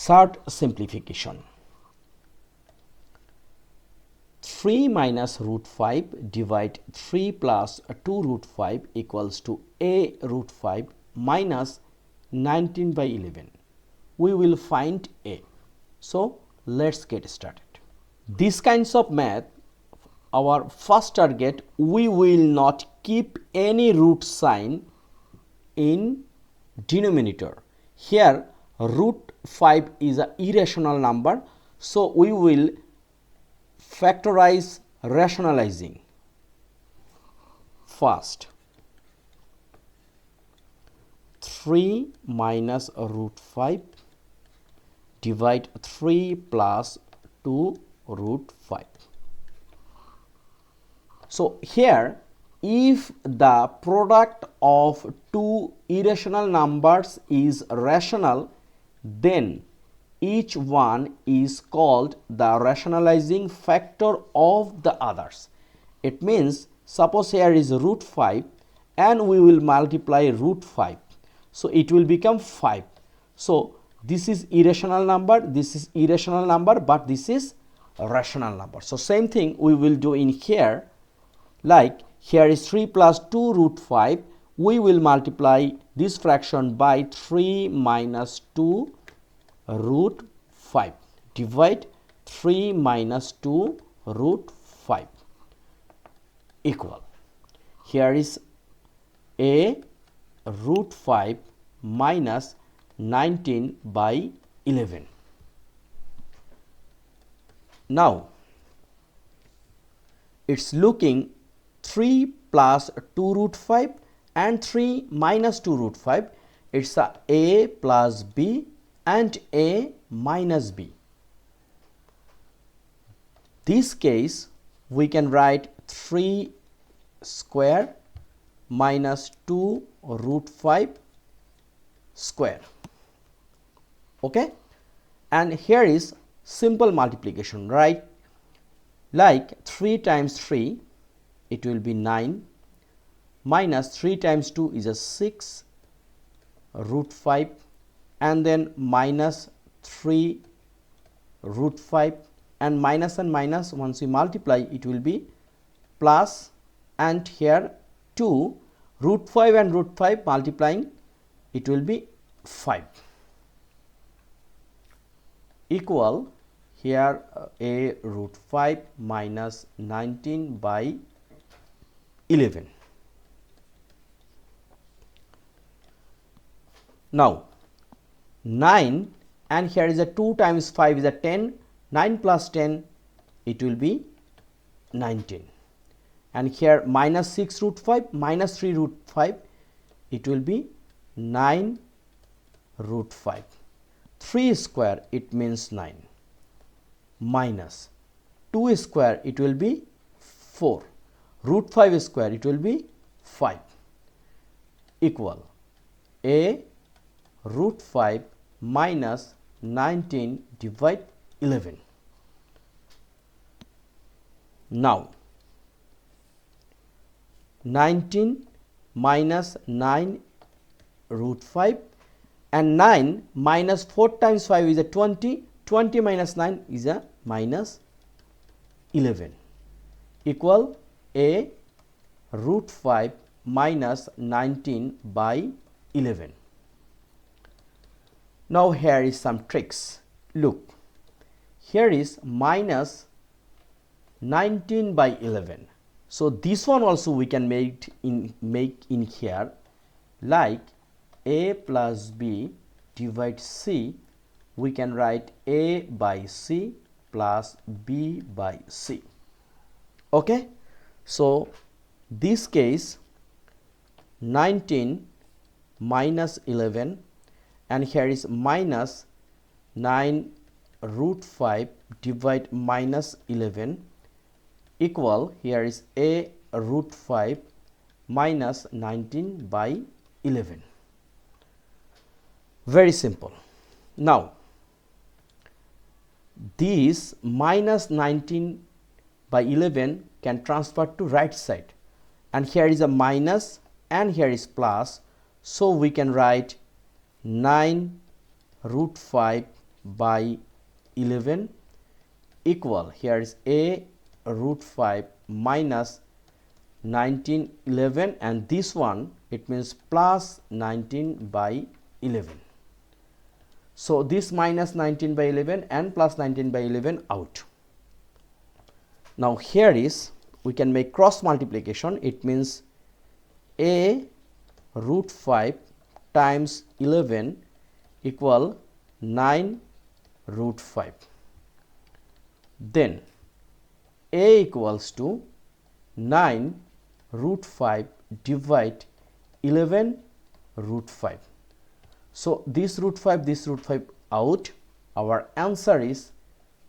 Third simplification. 3 minus root 5 divide 3 plus 2 root 5 equals to a root 5 minus 19 by 11. We will find a. So let's get started. These kinds of math, our first target, we will not keep any root sign in denominator. Here root 5 is an irrational number, so we will factorize rationalizing. First, 3 minus root 5 divide 3 plus 2 root 5. So here, if the product of two irrational numbers is rational, then each one is called the rationalizing factor of the others. It means, suppose here is root 5 and we will multiply root 5. So it will become 5. So this is irrational number, this is irrational number, but this is a rational number. So same thing we will do in here. Like here is 3 plus 2 root 5, we will multiply this fraction by 3 minus 2 root 5 divide 3 minus 2 root 5 equal. Here is a root 5 minus 19 by 11. Now it's looking 3 plus 2 root 5 and 3 minus 2 root 5. It's a plus b and a minus b. This case we can write 3 square minus 2 root 5 square. Okay, and here is simple multiplication, right? Like 3 times 3, it will be 9, minus 3 times 2 is a 6 root 5, and then minus 3 root 5, and minus once we multiply it will be plus, and here 2 root 5 and root 5 multiplying it will be 5 equal here a root 5 minus 19 by 11. Now 9 and here is a 2 times 5 is a 10, 9 plus 10 it will be 19, and here minus 6 root 5 minus 3 root 5 it will be 9 root 5. 3 square it means 9 minus 2 square it will be 4, root 5 square it will be 5 equal a root 5 minus 19 divide 11. Now 19 minus 9 root 5 and 9 minus 4 times 5 is a 20, 20 minus 9 is a minus 11 equal a root 5 minus 19 by 11. Now here is some tricks. Look, here is minus 19 by 11. So this one also we can make in here, like a plus b divide c, we can write a by c plus b by c. Okay, so this case 19 minus 11 and here is minus 9 root 5 divide minus 11 equal, here is a root 5 minus 19 by 11. Very simple. Now this minus 19 by 11 can transfer to right side, and here is a minus and here is plus, so we can write 9 root 5 by 11 equal, here is a root 5 minus 19 11, and this one it means plus 19 by 11. So this minus 19 by 11 and plus 19 by 11 out. Now here is, we can make cross multiplication. It means a root 5 times 11 equal 9 root 5. Then a equals to 9 root 5 divide 11 root 5. So this root 5 out. Our answer is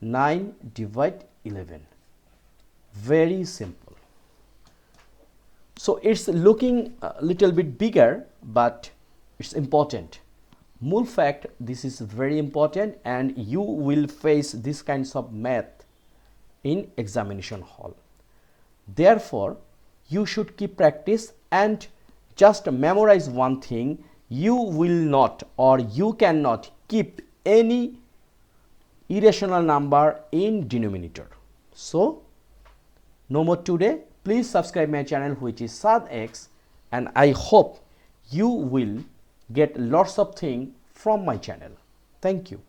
9 divide 11. Very simple. So it's looking a little bit bigger, but it's important. Mule fact, this is very important, and you will face this kinds of math in examination hall. Therefore, you should keep practice and just memorize one thing: you will not, or you cannot keep any irrational number in denominator. So no more today. Please subscribe my channel, which is SadX, and I hope you will get lots of things from my channel. Thank you.